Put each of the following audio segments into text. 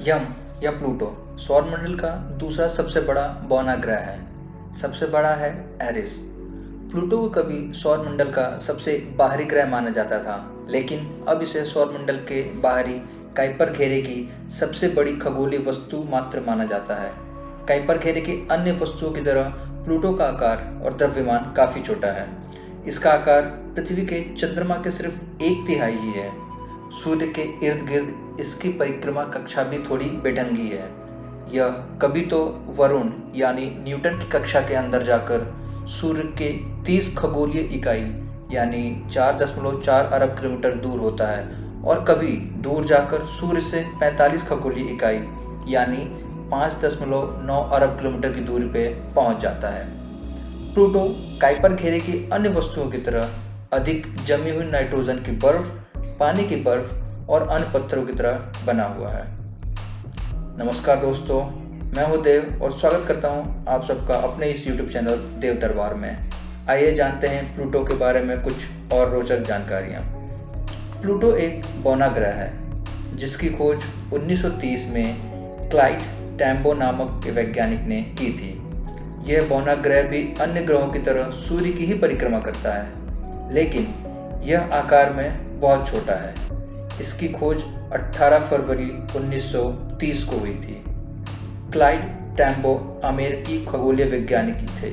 यम या प्लूटो सौरमंडल का दूसरा सबसे बड़ा बौना ग्रह है। सबसे बड़ा है एरिस। प्लूटो को कभी सौरमंडल का सबसे बाहरी ग्रह माना जाता था, लेकिन अब इसे सौरमंडल के बाहरी काइपर घेरे की सबसे बड़ी खगोलीय वस्तु मात्र माना जाता है। काइपर घेरे की अन्य वस्तुओं की तरह प्लूटो का आकार और द्रव्यमान काफी छोटा है। इसका आकार पृथ्वी के चंद्रमा के सिर्फ 1/3 ही है। सूर्य के इर्द गिर्द इसकी परिक्रमा कक्षा भी थोड़ी बेढंगी है। यह कभी तो वरुण यानी न्यूटन की कक्षा के अंदर जाकर सूर्य के 30 खगोलीय इकाई यानी 4.4 अरब किलोमीटर दूर होता है, और कभी दूर जाकर सूर्य से 45 खगोलीय इकाई यानी 5.9 अरब किलोमीटर की दूरी पे पहुंच जाता है। प्लूटो काइपर घेरे की अन्य वस्तुओं की तरह अधिक जमी हुई नाइट्रोजन की बर्फ, पानी की बर्फ और अन्य पत्थरों की तरह बना हुआ है। नमस्कार दोस्तों, मैं हूं देव और स्वागत करता हूं आप सबका अपने इस YouTube चैनल देव दरबार में। आइए जानते हैं प्लूटो के बारे में कुछ और रोचक जानकारियां। प्लूटो एक बौना ग्रह है जिसकी खोज 1930 में क्लाइड टैम्बो नामक वैज्ञानिक ने की थी। यह बौना ग्रह भी अन्य ग्रहों की तरह सूर्य की ही परिक्रमा करता है, लेकिन यह आकार में बहुत छोटा है। इसकी खोज 18 फरवरी 1930 को हुई थी। क्लाइड टैम्बो अमेरिकी खगोलीय वैज्ञानिक थे।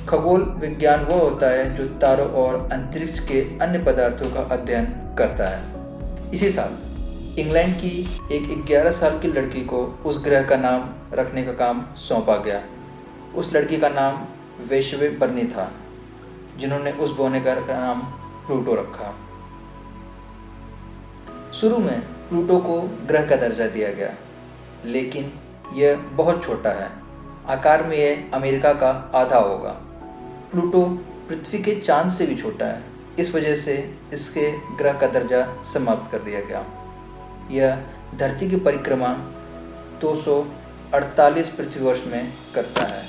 खगोल विज्ञान वह होता है जो तारों और अंतरिक्ष के अन्य पदार्थों का अध्ययन करता है। इसी साल इंग्लैंड की एक 11 साल की लड़की को उस ग्रह का नाम रखने का काम सौंपा गया। उस लड़की का नाम वेश्वे बर्नी था, जिन्होंने उस बौने ग्रह का नाम प्लूटो रखा। शुरू में प्लूटो को ग्रह का दर्जा दिया गया, लेकिन यह बहुत छोटा है। आकार में यह अमेरिका का आधा होगा। प्लूटो पृथ्वी के चांद से भी छोटा है, इस वजह से इसके ग्रह का दर्जा समाप्त कर दिया गया। यह धरती की परिक्रमा 248 पृथ्वी वर्ष में करता है।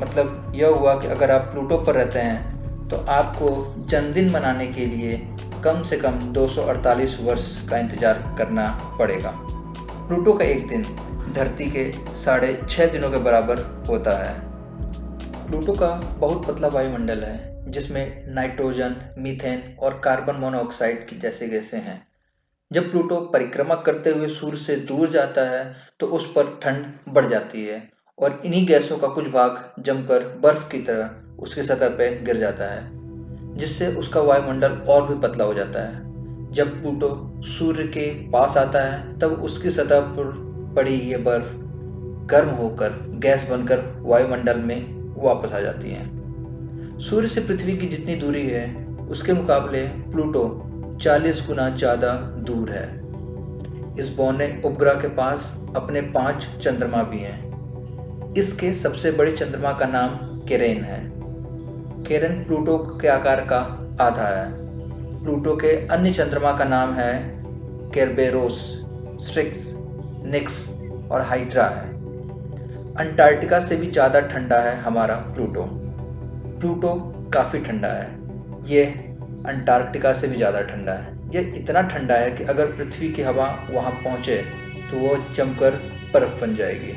मतलब यह हुआ कि अगर आप प्लूटो पर रहते हैं तो आपको जन्मदिन मनाने के लिए कम से कम 248 वर्ष का इंतजार करना पड़ेगा। प्लूटो का एक दिन धरती के 6.5 दिनों के बराबर होता है। प्लूटो का बहुत पतला वायुमंडल है, जिसमें नाइट्रोजन, मीथेन और कार्बन मोनोऑक्साइड की जैसे गैसें हैं। जब प्लूटो परिक्रमा करते हुए सूर्य से दूर जाता है तो उस पर ठंड बढ़ जाती है, और इन्हीं गैसों का कुछ भाग जमकर बर्फ की तरह उसकी सतह पर गिर जाता है, जिससे उसका वायुमंडल और भी पतला हो जाता है। जब प्लूटो सूर्य के पास आता है तब उसकी सतह पर पड़ी ये बर्फ गर्म होकर गैस बनकर वायुमंडल में वापस आ जाती है। सूर्य से पृथ्वी की जितनी दूरी है उसके मुकाबले प्लूटो 40 गुना ज़्यादा दूर है। इस बौने उपग्रह के पास अपने 5 चंद्रमा भी हैं। इसके सबसे बड़े चंद्रमा का नाम केरेन है। केरेन प्लूटो के आकार का आधा है। प्लूटो के अन्य चंद्रमा का नाम है केरबेरोस, स्ट्रिक्स, निक्स और हाइड्रा है। अंटार्कटिका से भी ज़्यादा ठंडा है हमारा प्लूटो। प्लूटो काफ़ी ठंडा है। ये अंटार्कटिका से भी ज़्यादा ठंडा है। यह इतना ठंडा है कि अगर पृथ्वी की हवा वहाँ पहुँचे तो वो जमकर बर्फ बन जाएगी।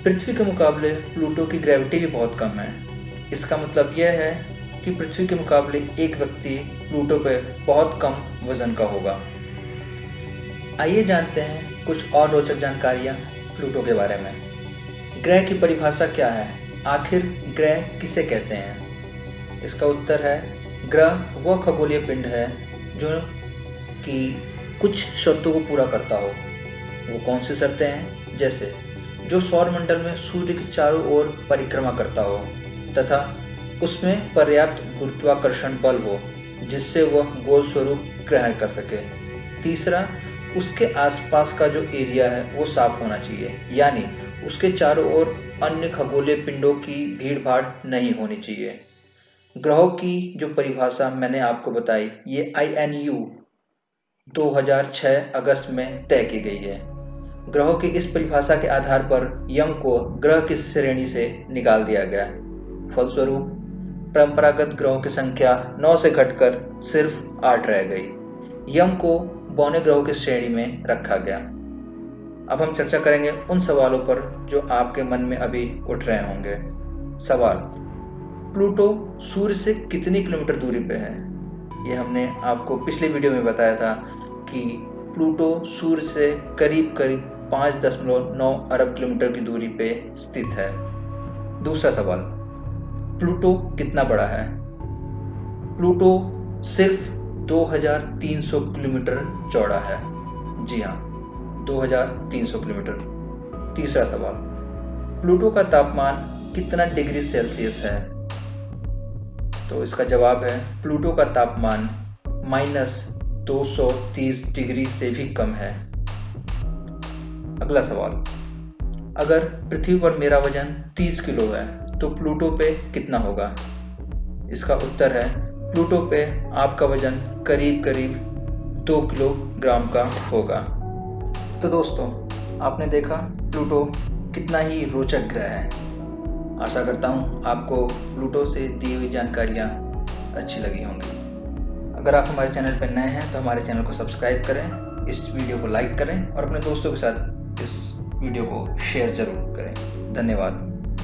पृथ्वी के मुकाबले प्लूटो की ग्रेविटी भी बहुत कम है। इसका मतलब यह है कि पृथ्वी के मुकाबले एक व्यक्ति प्लूटो पर बहुत कम वजन का होगा। आइए जानते हैं कुछ और रोचक जानकारियाँ प्लूटो के बारे में। ग्रह की परिभाषा क्या है? आखिर ग्रह किसे कहते हैं? इसका उत्तर है, ग्रह वह खगोलीय पिंड है जो कि कुछ शर्तों को पूरा करता हो। वो कौन सी शर्तें हैं? जैसे जो सौरमंडल में सूर्य के चारों ओर परिक्रमा करता हो तथा उसमें पर्याप्त गुरुत्वाकर्षण बल हो जिससे वह गोल स्वरूप ग्रहण कर सके। तीसरा, उसके आसपास का जो एरिया है वो साफ होना चाहिए, यानी उसके चारों ओर अन्य खगोलीय पिंडों की भीड़ भाड़ नहीं होनी चाहिए। ग्रहों की जो परिभाषा मैंने आपको बताई, ये INU 2006 अगस्त में तय की गई है। ग्रहों की इस परिभाषा के आधार पर यम को ग्रह की श्रेणी से निकाल दिया गया। फलस्वरूप परंपरागत ग्रहों की संख्या 9 से घटकर सिर्फ 8 रह गई। यम को बौने ग्रहों की श्रेणी में रखा गया। अब हम चर्चा करेंगे उन सवालों पर जो आपके मन में अभी उठ रहे होंगे। सवाल, प्लूटो सूर्य से कितनी किलोमीटर दूरी पे है? ये हमने आपको पिछले वीडियो में बताया था कि प्लूटो सूर्य से करीब करीब 5.9 अरब किलोमीटर की दूरी पे स्थित है। दूसरा सवाल, प्लूटो कितना बड़ा है? प्लूटो सिर्फ 2300 किलोमीटर चौड़ा है। जी हाँ, 2300 किलोमीटर। तीसरा सवाल, प्लूटो का तापमान कितना डिग्री सेल्सियस है? तो इसका जवाब है प्लूटो का तापमान -230 डिग्री से भी कम है। अगला सवाल, अगर पृथ्वी पर मेरा वजन 30 किलो है तो प्लूटो पे कितना होगा? इसका उत्तर है प्लूटो पे आपका वजन करीब करीब 2 किलोग्राम का होगा। तो दोस्तों, आपने देखा प्लूटो कितना ही रोचक ग्रह है। आशा करता हूँ आपको प्लूटो से दी हुई जानकारियाँ अच्छी लगी होंगी। अगर आप हमारे चैनल पर नए हैं तो हमारे चैनल को सब्सक्राइब करें, इस वीडियो को लाइक करें और अपने दोस्तों के साथ इस वीडियो को शेयर ज़रूर करें। धन्यवाद।